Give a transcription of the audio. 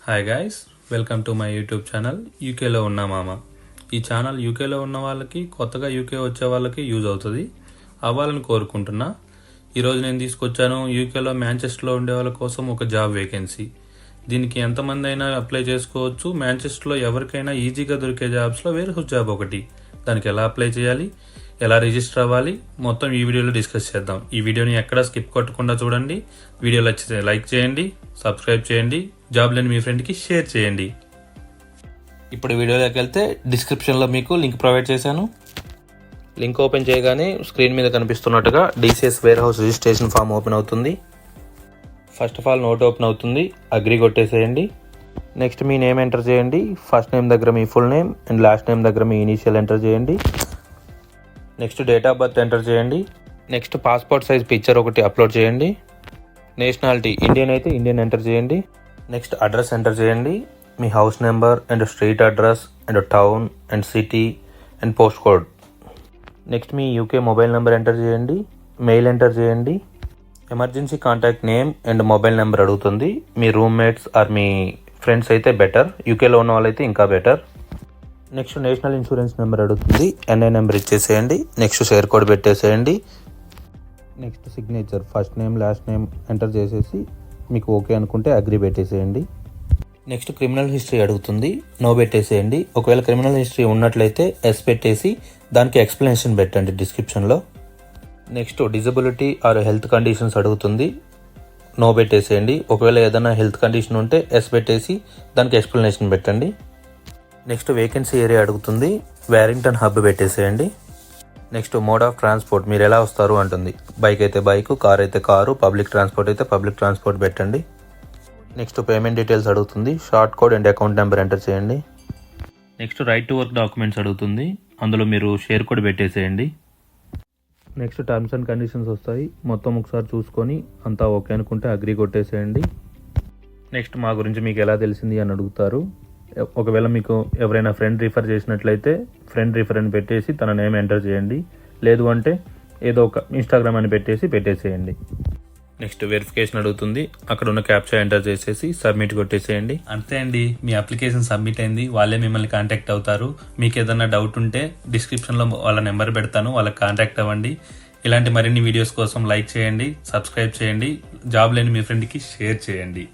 Hi guys, welcome to my YouTube channel యూకేలో ఉన్న మామ. ఈ ఛానల్ యూకేలో ఉన్న వాళ్ళకి, కొత్తగా యూకే వచ్చే వాళ్ళకి యూజ్ అవుతుంది, అవ్వాలని కోరుకుంటున్నా. ఈరోజు నేను తీసుకొచ్చాను యూకేలో మాంచెస్టర్లో ఉండే వాళ్ళ కోసం ఒక జాబ్ వేకెన్సీ. దీనికి ఎంతమంది అయినా అప్లై చేసుకోవచ్చు. మాంచెస్టర్లో ఎవరికైనా ఈజీగా దొరికే జాబ్స్లో వేరే జాబ్ ఒకటి. దానికి ఎలా అప్లై చేయాలి, ఎలా రిజిస్టర్ అవ్వాలి, మొత్తం ఈ వీడియోలో డిస్కస్ చేద్దాం. ఈ వీడియోని ఎక్కడా స్కిప్ కొట్టకుండా చూడండి. వీడియో నచ్చితే లైక్ చేయండి, సబ్స్క్రైబ్ చేయండి, జాబ్ లేని మీ ఫ్రెండ్కి షేర్ చేయండి. ఇప్పుడు వీడియోలోకి వెళ్తే డిస్క్రిప్షన్లో మీకు లింక్ ప్రొవైడ్ చేశాను. లింక్ ఓపెన్ చేయగానే స్క్రీన్ మీద కనిపిస్తున్నట్టుగా DCS warehouse registration form open అవుతుంది. First of all note open అవుతుంది, అగ్రి కొట్టేసేయండి. నెక్స్ట్ మీ నేమ్ ఎంటర్ చేయండి. ఫస్ట్ నేమ్ దగ్గర మీ full name and last name దగ్గర మీ ఇనీషియల్ ఎంటర్ చేయండి. Next date of birth enter చేయండి. నెక్స్ట్ పాస్పోర్ట్ సైజ్ పిక్చర్ ఒకటి అప్లోడ్ చేయండి. నేషనాలిటీ ఇండియన్ అయితే ఇండియన్ ఎంటర్ చేయండి. నెక్స్ట్ అడ్రస్ ఎంటర్ చేయండి. మీ house number and street address and town and city and post code. Next me UK mobile number enter చేయండి. Mail enter చేయండి. Emergency contact name and mobile number అడుగుతుంది. మీ roommates are me friends అయితే better, యూకేలో ఉన్న వాళ్ళైతే ఇంకా better. Next national insurance number అడుగుతుంది, NI number ఇచ్చేసేయండి. నెక్స్ట్ షేర్ కోడ్ పెట్టేసేయండి. Next signature, first name last name enter చేసేసి మీకు ఓకే అనుకుంటే అగ్రి పెట్టేసేయండి. నెక్స్ట్ క్రిమినల్ హిస్టరీ అడుగుతుంది, నో పెట్టేసేయండి. ఒకవేళ క్రిమినల్ హిస్టరీ ఉన్నట్లయితే ఎస్ పెట్టేసి దానికి ఎక్స్ప్లెనేషన్ పెట్టండి డిస్క్రిప్షన్లో. Next disability or health conditions అడుగుతుంది, నో పెట్టేసేయండి. ఒకవేళ ఏదైనా హెల్త్ కండిషన్ ఉంటే ఎస్ పెట్టేసి దానికి ఎక్స్ప్లెనేషన్ పెట్టండి. నెక్స్ట్ వేకెన్సీ ఏరియా అడుగుతుంది, వారింగ్టన్ హబ్ పెట్టేసేయండి. నెక్స్ట్ మోడ్ ఆఫ్ ట్రాన్స్పోర్ట్, మీరు ఎలా వస్తారు అంటుంది. బైక్ అయితే బైక్, కార్ అయితే కారు, పబ్లిక్ ట్రాన్స్పోర్ట్ అయితే పబ్లిక్ ట్రాన్స్పోర్ట్ పెట్టండి. నెక్స్ట్ పేమెంట్ డీటెయిల్స్ అడుగుతుంది, short code and account number enter చేయండి. Next right to work documents అడుగుతుంది, అందులో మీరు షేర్ కోడ్ పెట్టేసేయండి. నెక్స్ట్ టర్మ్స్ అండ్ కండిషన్స్ వస్తాయి, మొత్తం ఒకసారి చూసుకొని అంతా ఓకే అనుకుంటే అగ్రి కొట్టేసేయండి. నెక్స్ట్ మా గురించి మీకు ఎలా తెలిసింది అని అడుగుతారు. ఒకవేళ మీకు ఎవరైనా ఫ్రెండ్ రిఫర్ చేసినట్లయితే ఫ్రెండ్ రిఫర్ అని పెట్టేసి తన నేమ్ ఎంటర్ చేయండి. లేదు అంటే ఏదో ఒక ఇన్స్టాగ్రామ్ అని పెట్టేసేయండి. నెక్స్ట్ వెరిఫికేషన్ అడుగుతుంది, అక్కడ ఉన్న క్యాప్చా ఎంటర్ చేసేసి సబ్మిట్ కొట్టేసేయండి. అంతే అండి, మీ అప్లికేషన్ సబ్మిట్ అయింది. వాళ్ళే మిమ్మల్ని కాంటాక్ట్ అవుతారు. మీకు ఏదైనా డౌట్ ఉంటే డిస్క్రిప్షన్లో వాళ్ళ నెంబర్ పెడతాను, వాళ్ళకి కాంటాక్ట్ అవ్వండి. ఇలాంటి మరిన్ని వీడియోస్ కోసం లైక్ చేయండి, సబ్స్క్రైబ్ చేయండి, జాబ్ లేని మీ ఫ్రెండ్కి షేర్ చేయండి.